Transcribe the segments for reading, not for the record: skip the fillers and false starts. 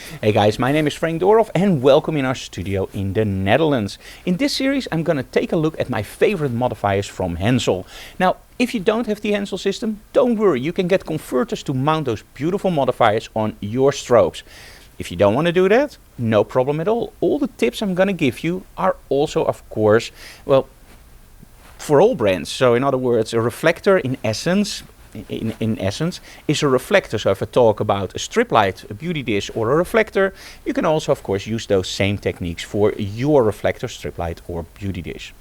Hey guys, my name is Frank Dorov and welcome in our studio in the Netherlands. In this series I'm gonna take a look at my favorite modifiers from Hensel. Now, if you don't have the Hensel system, don't worry, you can get converters to mount those beautiful modifiers on your strobes. If you don't want to do that, no problem at all. All the tips I'm gonna give you are also, of course, well, for all brands. So in other words, a reflector in essence is a reflector. So if I talk about a strip light, a beauty dish or a reflector, you can also of course use those same techniques for your reflector, strip light or beauty dish.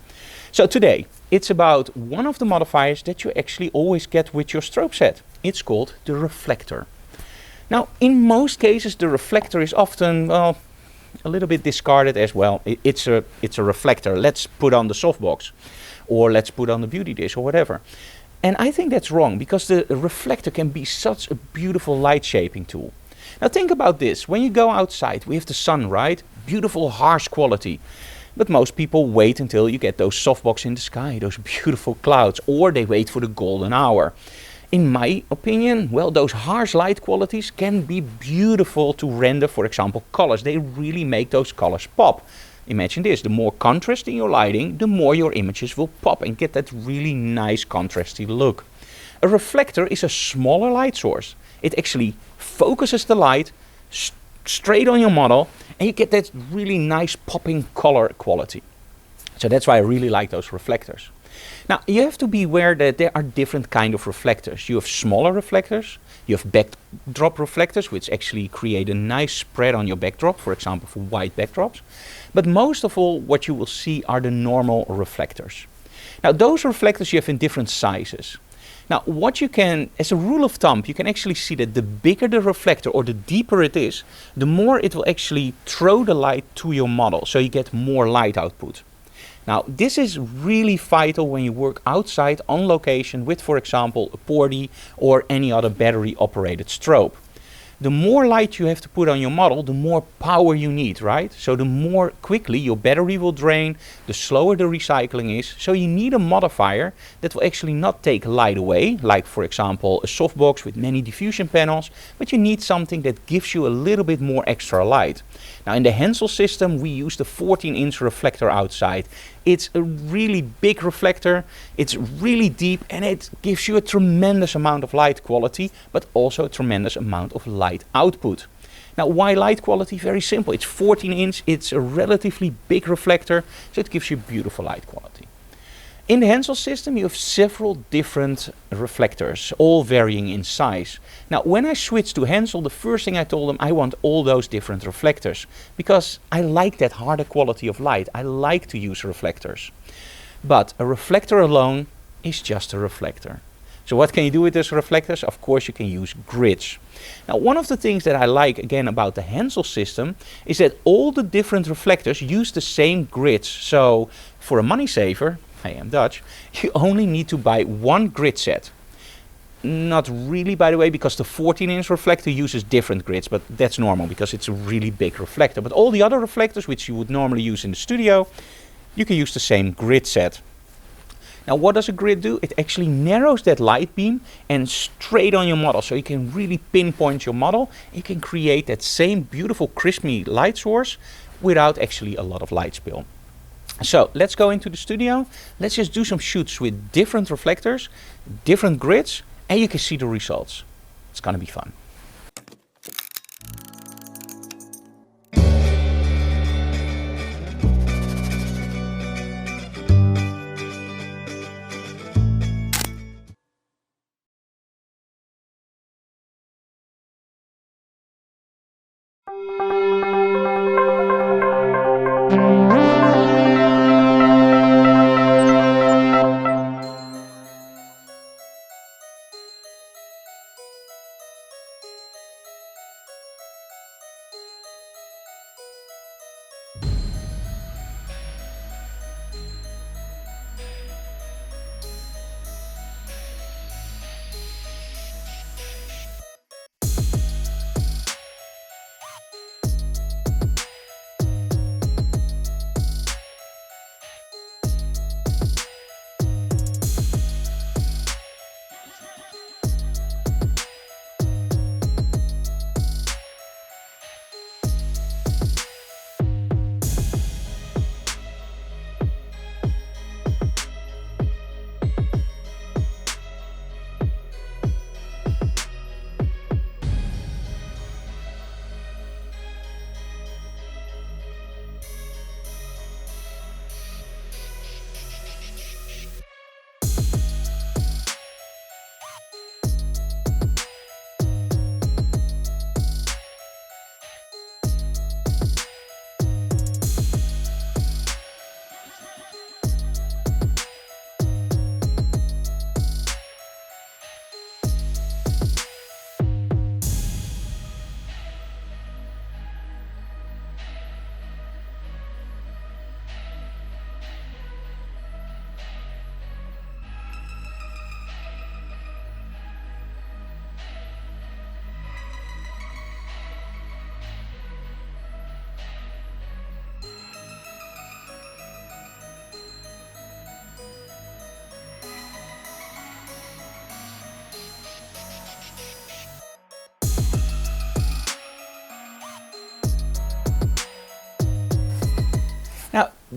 So today it's about one of the modifiers that you actually always get with your strobe set. It's called the reflector. Now in most cases the reflector is often, well, a little bit discarded as well. It's a reflector. Let's put on the softbox or let's put on the beauty dish or whatever. And I think that's wrong, because the reflector can be such a beautiful light shaping tool. Now think about this, when you go outside, we have the sun, right? Beautiful harsh quality. But most people wait until you get those softbox in the sky, those beautiful clouds, or they wait for the golden hour. In my opinion, well, those harsh light qualities can be beautiful to render, for example, colors. They really make those colors pop. Imagine this, the more contrast in your lighting, the more your images will pop and get that really nice contrasty look. A reflector is a smaller light source. It actually focuses the light straight on your model and you get that really nice popping color quality. So that's why I really like those reflectors. Now you have to be aware that there are different kind of reflectors. You have smaller reflectors, you have backdrop reflectors which actually create a nice spread on your backdrop, for example for white backdrops. But most of all what you will see are the normal reflectors. Now those reflectors you have in different sizes. Now what you can, as a rule of thumb, you can actually see that the bigger the reflector or the deeper it is, the more it will actually throw the light to your model, so you get more light output. Now this is really vital when you work outside on location with, for example, a 4D or any other battery operated strobe. The more light you have to put on your model, the more power you need, right? So the more quickly your battery will drain, the slower the recycling is. So you need a modifier that will actually not take light away, like for example a softbox with many diffusion panels, but you need something that gives you a little bit more extra light. Now in the Hensel system we use the 14-inch reflector outside. It's a really big reflector, it's really deep and it gives you a tremendous amount of light quality, but also a tremendous amount of light output. Now why light quality? Very simple, it's 14-inch, it's a relatively big reflector, so it gives you beautiful light quality. In the Hensel system you have several different reflectors, all varying in size. Now when I switched to Hensel, the first thing I told them, I want all those different reflectors, because I like that harder quality of light. I like to use reflectors. But a reflector alone is just a reflector. So what can you do with these reflectors? Of course you can use grids. Now one of the things that I like again about the Hensel system is that all the different reflectors use the same grids. So for a money saver, I am Dutch, you only need to buy one grid set. Not really, by the way, because the 14-inch reflector uses different grids, but that's normal because it's a really big reflector. But all the other reflectors which you would normally use in the studio, you can use the same grid set. Now what does a grid do? It actually narrows that light beam and straight on your model, so you can really pinpoint your model. You can create that same beautiful crispy light source without actually a lot of light spill. So let's go into the studio, let's just do some shoots with different reflectors, different grids, and you can see the results. It's gonna be fun.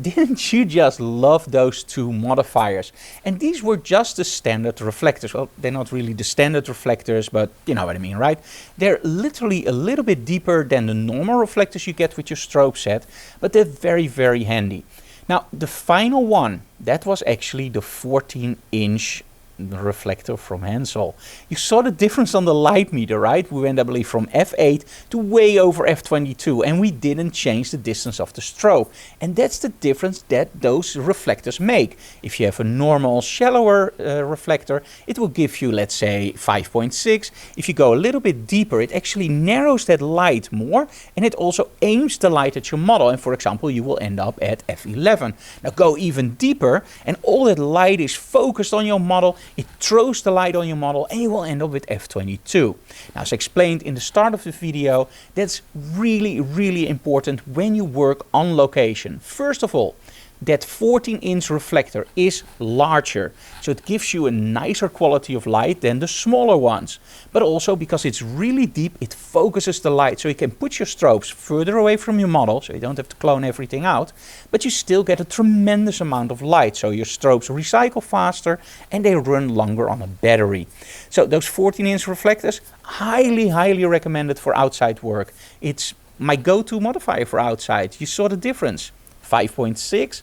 didn't you just love those two modifiers? And these were just the standard reflectors. Well, they're not really the standard reflectors, but you know what I mean, right? They're literally a little bit deeper than the normal reflectors you get with your strobe set, but they're very, very handy. Now, the final one, that was actually the 14-inch reflector from Hensel. You saw the difference on the light meter, right? We went, I believe, from f8 to way over f22, and we didn't change the distance of the strobe. And that's the difference that those reflectors make. If you have a normal, shallower reflector, it will give you, let's say, 5.6. If you go a little bit deeper, it actually narrows that light more, and it also aims the light at your model. And for example, you will end up at f11. Now go even deeper, and all that light is focused on your model. It throws the light on your model, and you will end up with f22. Now, as explained in the start of the video, that's really, really important when you work on location. First of all, that 14-inch reflector is larger, so it gives you a nicer quality of light than the smaller ones. But also because it's really deep, it focuses the light, so you can put your strobes further away from your model, so you don't have to clone everything out, but you still get a tremendous amount of light, so your strobes recycle faster and they run longer on a battery. So those 14-inch reflectors, highly, highly recommended for outside work. It's my go-to modifier for outside. You saw the difference. 5.6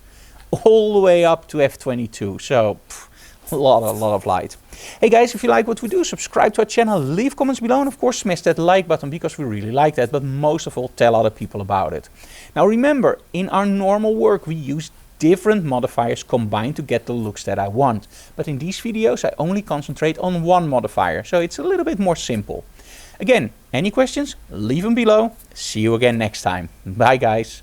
all the way up to f22, so a lot of light. Hey guys, if you like what we do, subscribe to our channel, leave comments below, and of course smash that like button because we really like that, but most of all, tell other people about it. Now remember, in our normal work we use different modifiers combined to get the looks that I want, but in these videos I only concentrate on one modifier, so it's a little bit more simple. Again, any questions? Leave them below. See you again next time. Bye guys.